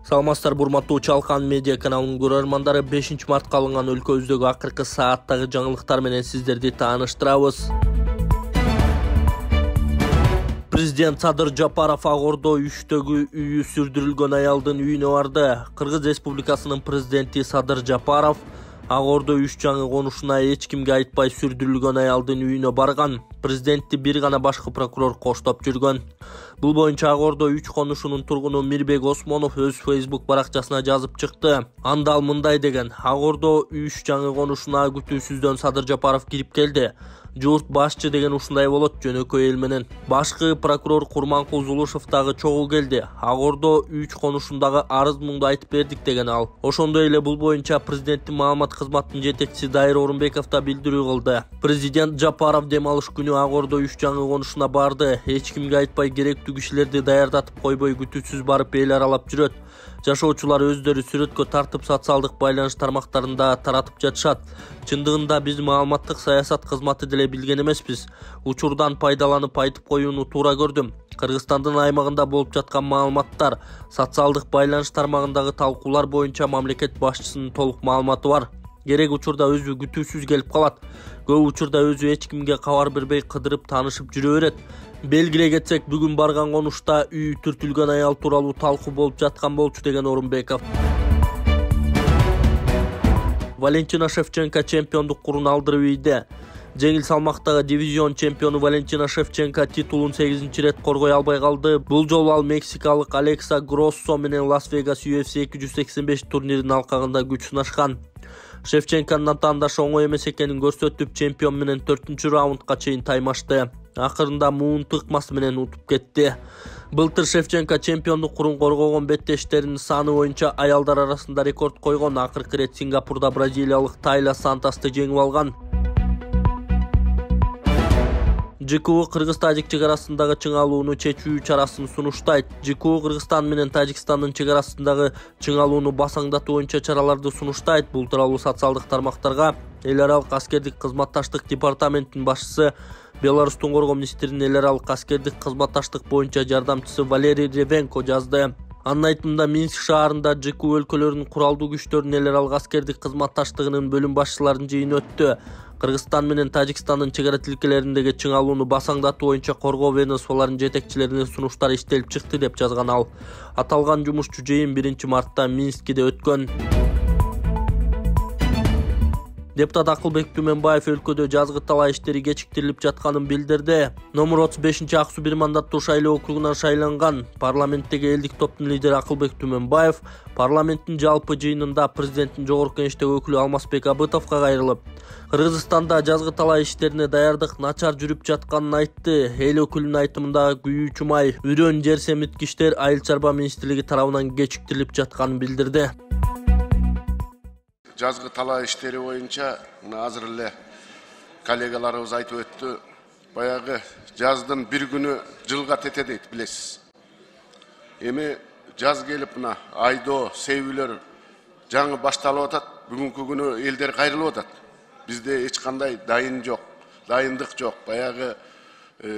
Саламатсыздар, урматтуу Чалкан медиа каналынын көрөрмандары, 5 мартка алынган өлкөбүздөгү акыркы сааттагы жаңылыктар менен сиздерди тааныштырабыз. Президент Садыр Жапаров Ак Ордо 3-төгү үйү сүрдүрүлгөн аялдын үйүнө барды. Кыргыз Республикасынын президенти Садыр Жапаров Ак Ордо 3 жаңы конушуна эч кимге айтпай сүрдүрүлгөн аялдын үйүнө барган. Президентти бир гана башкы прокурор коштоп жүргөн. Бул боюнча Ак Ордо 3 конушунун тургуну Мирбек Осмонов өз Facebook баракчасына жазып чыкты. Анда ал мындай деген: Ак Ордо 3 жаңы конушуна күтүүсүздөн Садыр Жапаров кирип келди. Журт башчы деген ушундай болот, жөнөкөй эл менен. Башкы прокурор Курманкул Зулушев дагы чогуу келди. Ак Ордо 3 конушундагы арыз муңду айтып бердик деген ал. Ошондой эле бул боюнча президенттин маалымат кызматынын жетекчиси Дайыр Орунбеков да билдирүү кылды. Президент Жапаров дем алыш күнү Ак Ордо 3 жаңы конушуна барды. Эч кимге айтпай керектүү кишилерди даярдатып койбой күтүүсүз барып эл аралап жүрөт. Жашоочулар өздөрү сүрөткө тартып социалдык байланыш тармактарында таратып жатышат. Чындыгында биз маалыматтык саясат кызматы деле билген эмеспиз. Учурдан пайдаланып айтып коюуну туура көрдүм. Кыргызстандын аймагында болуп жаткан маалыматтар, социалдык байланыш тармагындагы талкуулар боюнча мамлекет башчысынын толук маалыматы бар. Керек учурда өзү күтүүсүз келип калат. Көп учурда өзү эч кимге кабар бербей кыдырып таанышып жүрө берет. Белгилей кетсек, бүгүн барган конушта үй түртүлгөн аял тууралуу талкуу болуп жаткан болчу деген Орунбеков. Валентина Шевченко чемпиондук курун алдырып ийди. Жеңил салмактагы дивизион чемпиону Валентина Шевченко титулун 8-рет коргой албай калды. Бул жолу ал мексикалык Алекса Гроссо менен Лас-Вегас UFC 285 турниринин алкагында күч сынашкан. Шевченконун атаандашы оңой эмес экенин көрсөтүп, чемпион менен 4-раундга чейин таймашты. Акырында муун тыкмасы менен утуп кетти. Былтыр Шевченко чемпиондук курун коргогон беттештеринин саны боюнча аялдар арасында рекорд койгон. Акыркы ирет Сингапурда бразилиялык Тайла Сантасты жеңип алган. ЖКУ Кыргыз-Тажик чек арасындагы чыңалууну чечүү чарасын сунуштайт. ЖКУ Кыргызстан менен Тажикстандын чек арасындагы чыңалууну басаңдатуу боюнча чараларды сунуштайт. Бул тууралуу социалдык тармактарга эл аралык аскердик кызматташтык департаментинин башчысы, Беларустун коргоо министринин эл аралык аскердик кызматташтык боюнча жардамчысы Валерий Ревенко жазды. Анын айтымында, Минск шаарында ЖКУ өлкөлөрүнүн куралдуу күчтөрүнүн эл аралык аскердик кызматташтыгынын бөлүм башчыларынын жыйыны өттү. Кыргызстан менен Тажикстандын чек ара тилкелериндеги чыңалууну басаңдатуу боюнча коргоо ведомстволорунун жетекчилерине сунуштар иштелип чыкты деп жазган ал. Аталган жумушчу жыйын 1 мартта Минскиде өткөн. Депутат Акылбек Түменбаев өлкөдө жазгы талаа иштери кечиктирилип жатканын билдирди. Номер 35 Ак Суу бир мандаттуу шайлоо округунан шайланган парламенттеги элдик топтун лидери Акылбек Түменбаев парламенттин жалпы жыйынында президенттин жогорку кеңештеги өкүлү Алмазбек Абытовго кайрылып, Кыргызстанда жазгы талаа иштерине даярдык начар жүрүп жатканын айтты. Эл өкүлүнүн айтымында, күйүүчү май, үрөн, жер семирткичтер Айыл чарба министрлиги тарабынан кечиктирилип жатканын билдирди. Жазгы талаа иштери боюнча азыр эле коллегаларыбыз айтып өттү. Баягы жаздын бир күнү жылга тете дейт, билесиз. Эми жаз келип мына айдоо, себүүлөр жаңы башталып атат. Бүгүнкү күнү элдер кайрылып атат. Бизде эч кандай дайындык жок. Баягы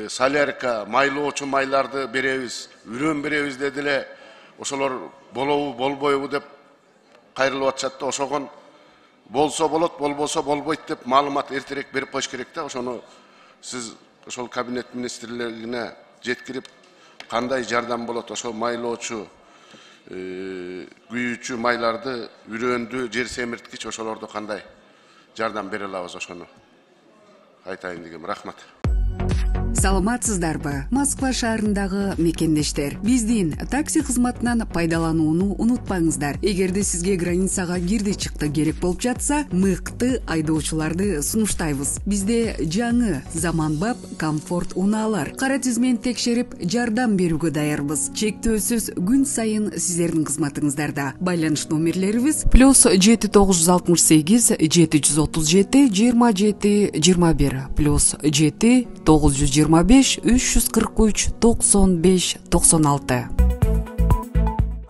солярка, майлоочу майларды беребиз, үрөн беребиз деди эле. Ошолор болобу, болбойбу деп кайрылып атышат да, ошогон болсо болот, болбосо болбойт деп маалымат эртерээк берип коюш керек да. Ошону сиз ошол кабинет министрлигине жеткирип, кандай жардам болот, ошол майлоочу, күйүүчү майларды, үрөндү, жер семирткич, ошолорду кандай жардам бере алабыз, ошону айтайын дегем. Рахмат. Саламатсыздарбы? Москва шаарындагы мекендештер, биздин такси кызматынан пайдаланууну унутпаңыздар. Эгерде сизге границага кирди чыкты керек болуп жатса, мыкты айдоочуларды сунуштайбыз. Бизде жаңы заманбап комфорт унаалар кара тизмен текшерип жардам берүүгө даярбыз. Чектөөсүз күн сайын сиздердин кызматыңыздарда. Байланыш номерлерибиз +7968 737 27 21 +7 925 343 95 96.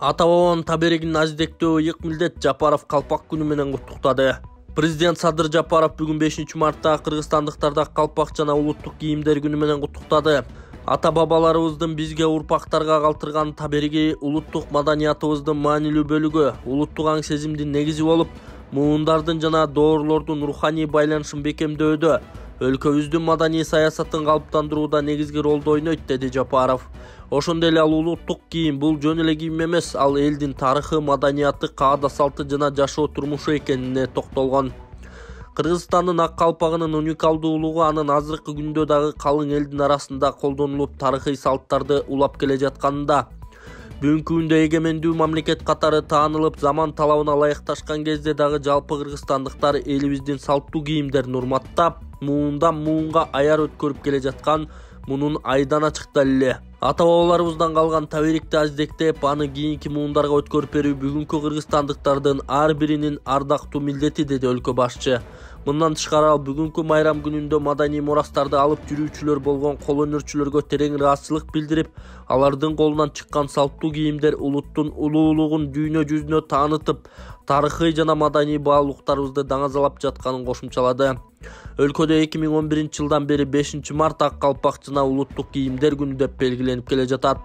Ата бабанын таберегин азидектөө ыйык милдет. Жапаров калпак күнү менен куттуктады. Президент Садыр Жапаров бүгүн 5 мартта кыргызстандыктарда калпак жана улуттук кийимдер күнү менен куттуктады. Ата-бабаларыбыздын бизге урпактарга калтырган табириги улуттук маданиятыбыздын маанилүү бөлүгү, улуттук аң сезимдин негизи болуп, муундардын жана доорлордун руханий байланышын бекемдөөдө, өлкөбүздүн маданий саясатын калыптандырууда негизги ролду ойнойт, деди Жапаров. Ошондой эле ал улуттук кийим бул жөн эле кийим эмес, ал элдин тарыхы, маданияты, каада салты жана жашоо турмушу экенине токтолгон. Кыргызстандын ак калпагынын уникалдуулугу анын азыркы күндө дагы калың элдин арасында колдонулуп тарыхый салттарды улап келе жатканында. Бүгүнкү күндө эгемендүү мамлекет катары таанылып, заман талабына ылайыкташкан кезде дагы жалпы кыргызстандыктар элибиздин салттуу кийимдерин урматтап, муундан муунга аяр өткөрүп келе жаткан мунун айдан ачык далили. Ата-бабаларыбыздан калган табирикти аздектеп, аны кийинки муундарга өткөрүп берүү бүгүнкү кыргызстандыктардын ар биринин ардактуу милдети, деди өлкө башчы. Мындан тышкары ал бүгүнкү майрам күнүндө маданий мурастарды алып жүрүүчүлөр болгон кол өнөрчүлөргө терең ыраазычылык билдирип, алардын колунан чыккан салттуу кийимдер улуттун улуулугун дүйнө жүзүнө таанытып, тарыхый жана маданий баалуулуктарыбызды даңазалап жатканын кошумчалады. Өлкөдө 2011 жылдан бери 5 март ак калпак жана улуттук кийимдер күнү деп белгиленип келе жатат.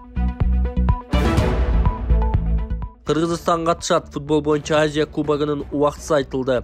Кыргызстан катышат. Футбол боюнча Азия кубогунун убактысы айтылды.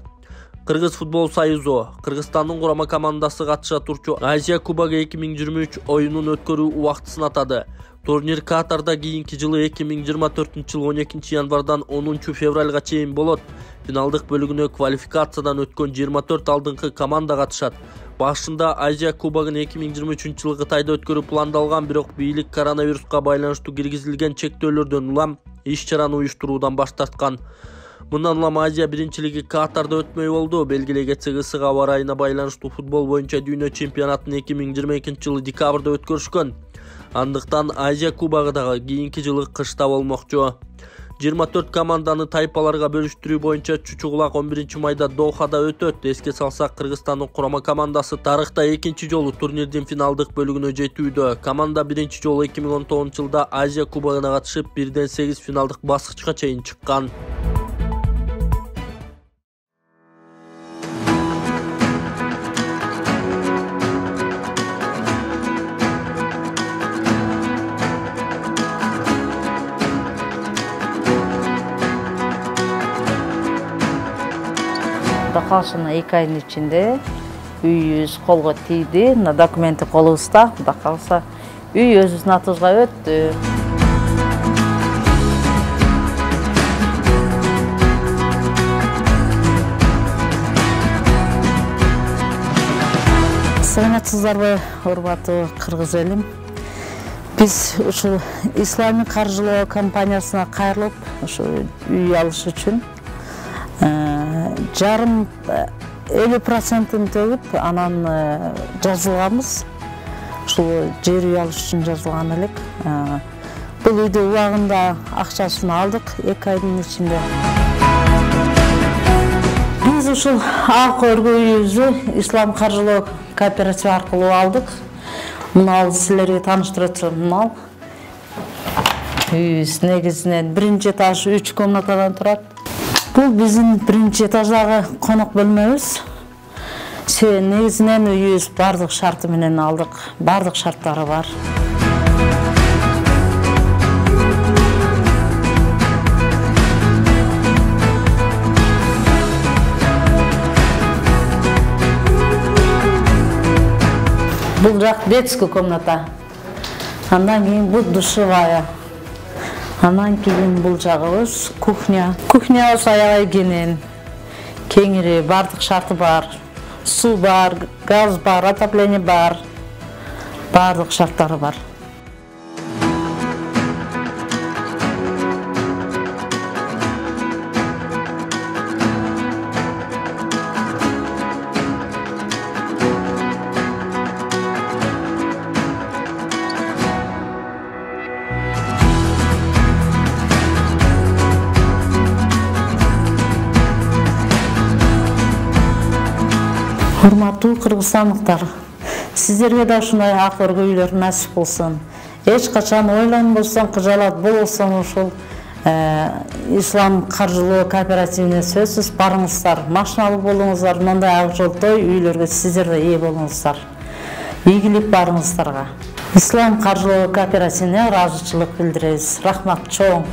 Кыргыз футбол союзу Кыргызстандын курама командасы катыша турчу Азия кубогу 2023 оюнун өткөрүү убактысын атады. Турнир Катарда кийинки жылы 2024 жыл 12 январдан 10 февралга чейин болот. Финалдык бөлүгүнө квалификациядан өткөн 24 алдыңкы команда катышат. Башында Азия кубогун 2023 жылы Кытайда өткөрүү пландалган, бирок бийлик коронавируска байланыштуу киргизилген чектөөлөрдөн улам иш-чараны уюштуруудан баш тарткан. Мындан улам Азия биринчилиги Катарда өтмөй болду. Белгилей кетсек, ысык аба ырайына байланыштуу футбол боюнча дүйнө чемпионатын 2022 жылы декабрда өткөрүшкөн. Андыктан Азия кубогу дагы кийинки жылы кышта болмокчу. 24 команданы тайпаларга бөлүштүрүү боюнча чучугулак 11 майда Дохада өтөт. Эске салсак, Кыргызстандын курама командасы тарыхта экинчи жолу турнирдин финалдык бөлүгүнө жетүүдө. Команда биринчи жолу 2019 жылда Азия кубогуна катышып, 1-8 финалдык баскычка чейин чыккан. Калышына 2 айдын ичинде үйүбүз колго тийди. Мына документи колубузда. Кудай калса үй өзүбүздүн атыбызга өттү. Саламатсыздарбы, урматтуу кыргыз элим. Биз ушул исламий каржылоо компаниясына кайрылып, ушу үй алыш үчүн жарым 50%-ын төгүп, анан жазылганбыз. Ушул жер үй алыш үчүн жазылган элек. Бул үйдү убагында акчасын алдык 2 айдын ичинде. Биз ушул ак өргө үйүбүздү ислам каржылоо кооперативи аркылуу алдык. Мына силерге тааныштыра турам. Мына үйүбүз негизинен 1-этаж 3 комнатадан турат. Бул биздин 1-этаждагы конок бөлмөбүз. Негизинен үйүбүз бардык шарты менен алдык. Бардык шарттары бар. Бул жак детский комната. Андан кийин бул душевая. Анан кийин бул жагыбыз кухня. Кухнябыз аябай кенен. Кеңири, бардык шарты бар. Суу бар, газ бар, отопление бар. Бардык шарттары бар. Урматтуу кыргызстандыктар, сиздерге да ушундай ак өргө үйлөр насип болсун. Эч качан ойлонбостон кыжалат болсоң ушул ислам каржылоо кооперативине сөзсүз барыңыздар, машиналуу болуңуздар, мындай ак жолтой үйлөргө сиздер да ээ болуңуздар. Ийгилик барыңыздарга. Ислам каржылоо кооперативине ыраазычылык билдиребиз. Рахмат чоң.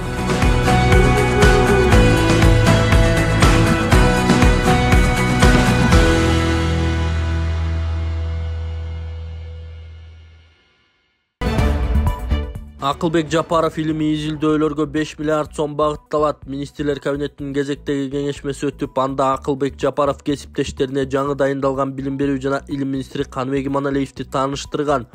Акылбек Жапаров илимий изилдөөлөргө 5 миллиард сом багытталат. Министрлер кабинетинин кезектеги кеңешмеси өтүп, анда Акылбек Жапаров кесиптештерине жаңы дайындалган билим берүү жана илим министри Каныбек Иманалиевди тааныштырган.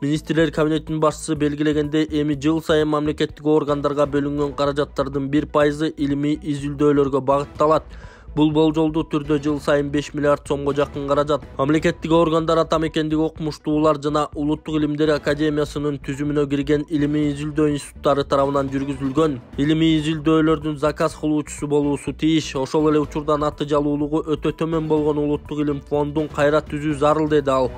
Министрлер кабинетинин башчысы белгилегендей, эми жыл сайын мамлекеттик органдарга бөлүнгөн каражаттардын 1% илимий изилдөөлөргө багытталат. Бул болжолдуу түрдө жыл сайын 5 миллиард сомго жакын каражат мамлекеттик органдар атамекендик окумуштуулар жана Улуттук илимдер академиясынын түзүмүнө кирген илимий изилдөө институттары тарабынан жүргүзүлгөн. Илимий изилдөөлөрдүн заказ кылуучусу болуусу тийиш. Ошол эле учурда натыйжалуулугу өтө төмөн болгон Улуттук илим фондун кайра түзүү зарыл, деди ал.